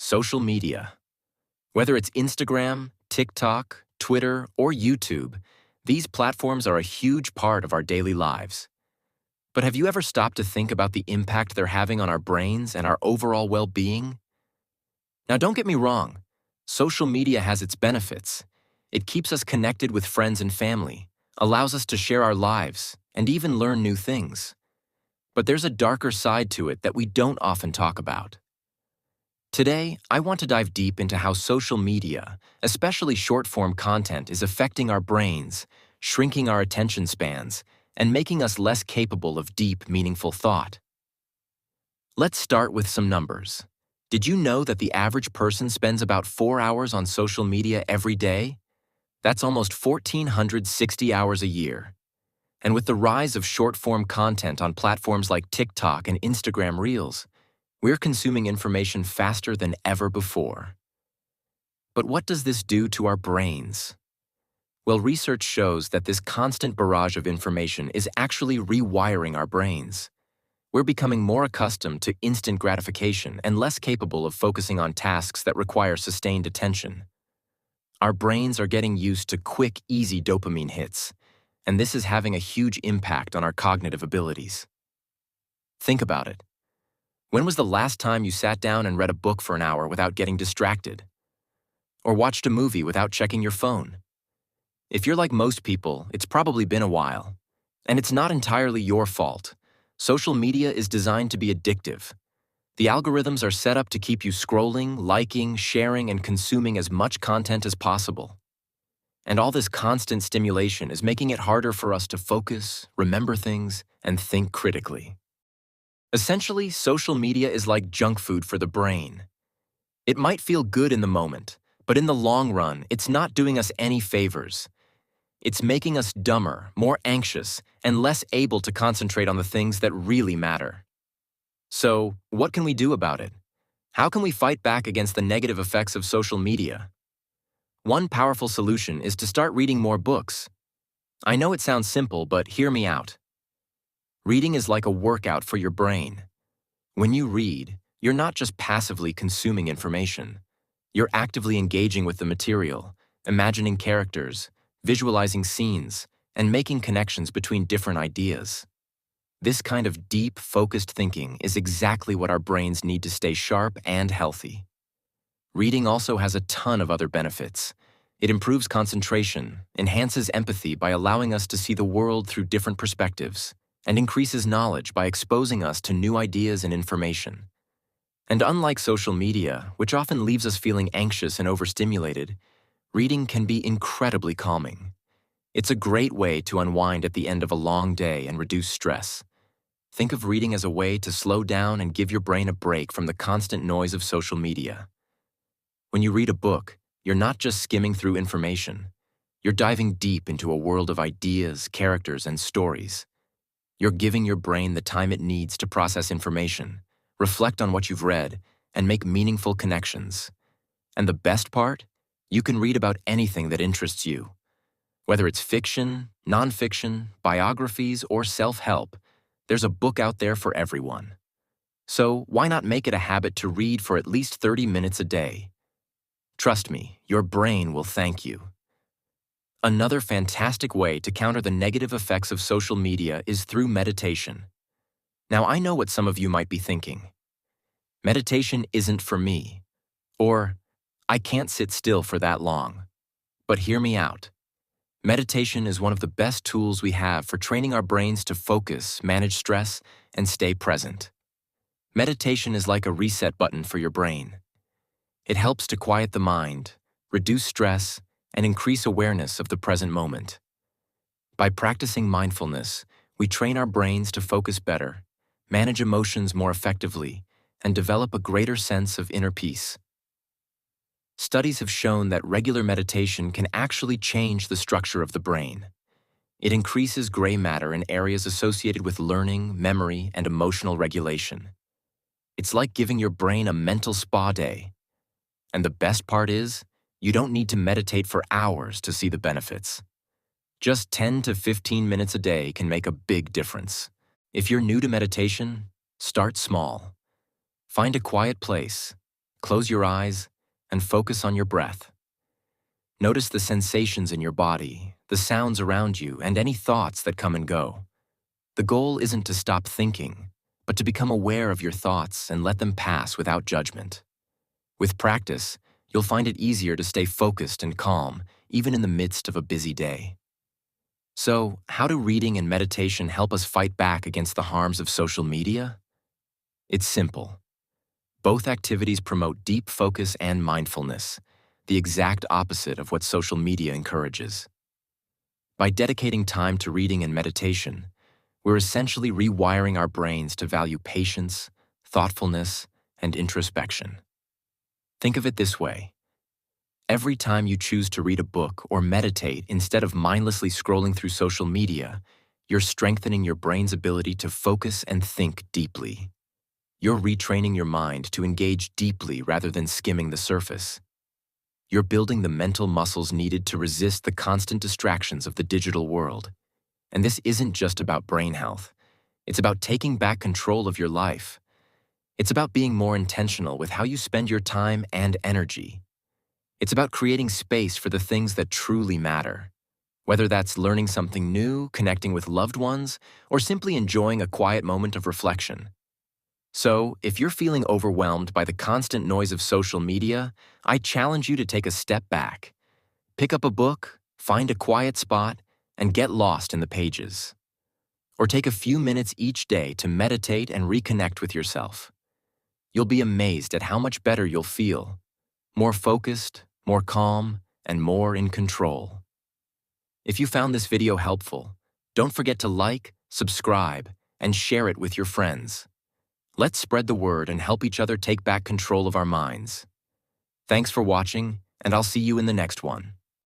social media. Whether it's Instagram, TikTok, Twitter, or YouTube, these platforms are a huge part of our daily lives. But have you ever stopped to think about the impact they're having on our brains and our overall well-being? Now, don't get me wrong. Social media has its benefits. It keeps us connected with friends and family, allows us to share our lives, and even learn new things. But there's a darker side to it that we don't often talk about. Today, I want to dive deep into how social media, especially short-form content, is affecting our brains, shrinking our attention spans, and making us less capable of deep, meaningful thought. Let's start with some numbers. Did you know that the average person spends about 4 hours on social media every day? That's almost 1,460 hours a year. And with the rise of short-form content on platforms like TikTok and Instagram Reels, we're consuming information faster than ever before. But what does this do to our brains? Well, research shows that this constant barrage of information is actually rewiring our brains. We're becoming more accustomed to instant gratification and less capable of focusing on tasks that require sustained attention. Our brains are getting used to quick, easy dopamine hits, and this is having a huge impact on our cognitive abilities. Think about it. When was the last time you sat down and read a book for an hour without getting distracted? Or watched a movie without checking your phone? If you're like most people, it's probably been a while. And it's not entirely your fault. Social media is designed to be addictive. The algorithms are set up to keep you scrolling, liking, sharing, and consuming as much content as possible. And all this constant stimulation is making it harder for us to focus, remember things, and think critically. Essentially, social media is like junk food for the brain. It might feel good in the moment, but in the long run, it's not doing us any favors. It's making us dumber, more anxious, and less able to concentrate on the things that really matter. So, what can we do about it? How can we fight back against the negative effects of social media? One powerful solution is to start reading more books. I know it sounds simple, but hear me out. Reading is like a workout for your brain. When you read, you're not just passively consuming information. You're actively engaging with the material, imagining characters, visualizing scenes, and making connections between different ideas. This kind of deep, focused thinking is exactly what our brains need to stay sharp and healthy. Reading also has a ton of other benefits. It improves concentration, enhances empathy by allowing us to see the world through different perspectives, and increases knowledge by exposing us to new ideas and information. And unlike social media, which often leaves us feeling anxious and overstimulated, reading can be incredibly calming. It's a great way to unwind at the end of a long day and reduce stress. Think of reading as a way to slow down and give your brain a break from the constant noise of social media. When you read a book, you're not just skimming through information. You're diving deep into a world of ideas, characters, and stories. You're giving your brain the time it needs to process information, reflect on what you've read, and make meaningful connections. And the best part? You can read about anything that interests you. Whether it's fiction, nonfiction, biographies, or self-help, there's a book out there for everyone. So why not make it a habit to read for at least 30 minutes a day? Trust me, your brain will thank you. Another fantastic way to counter the negative effects of social media is through meditation. Now, I know what some of you might be thinking. Meditation isn't for me. Or, I can't sit still for that long. But hear me out. Meditation is one of the best tools we have for training our brains to focus, manage stress, and stay present. Meditation is like a reset button for your brain. It helps to quiet the mind, reduce stress, and increase awareness of the present moment. By practicing mindfulness, we train our brains to focus better, manage emotions more effectively, and develop a greater sense of inner peace. Studies have shown that regular meditation can actually change the structure of the brain. It increases gray matter in areas associated with learning, memory, and emotional regulation. It's like giving your brain a mental spa day. And the best part is, you don't need to meditate for hours to see the benefits. Just 10 to 15 minutes a day can make a big difference. If you're new to meditation, start small. Find a quiet place, Close your eyes and focus on your breath. Notice the sensations in your body, the sounds around you, and any thoughts that come and go. The goal isn't to stop thinking, but to become aware of your thoughts and let them pass without judgment. With practice, you'll find it easier to stay focused and calm, even in the midst of a busy day. So, how do reading and meditation help us fight back against the harms of social media? It's simple. Both activities promote deep focus and mindfulness, the exact opposite of what social media encourages. By dedicating time to reading and meditation, we're essentially rewiring our brains to value patience, thoughtfulness, and introspection. Think of it this way. Every time you choose to read a book or meditate instead of mindlessly scrolling through social media, you're strengthening your brain's ability to focus and think deeply. You're retraining your mind to engage deeply rather than skimming the surface. You're building the mental muscles needed to resist the constant distractions of the digital world. And this isn't just about brain health. It's about taking back control of your life. It's about being more intentional with how you spend your time and energy. It's about creating space for the things that truly matter. Whether that's learning something new, connecting with loved ones, or simply enjoying a quiet moment of reflection. So, if you're feeling overwhelmed by the constant noise of social media, I challenge you to take a step back. Pick up a book, find a quiet spot, and get lost in the pages. Or take a few minutes each day to meditate and reconnect with yourself. You'll be amazed at how much better you'll feel. More focused, more calm, and more in control. If you found this video helpful, don't forget to like, subscribe, and share it with your friends. Let's spread the word and help each other take back control of our minds. Thanks for watching, and I'll see you in the next one.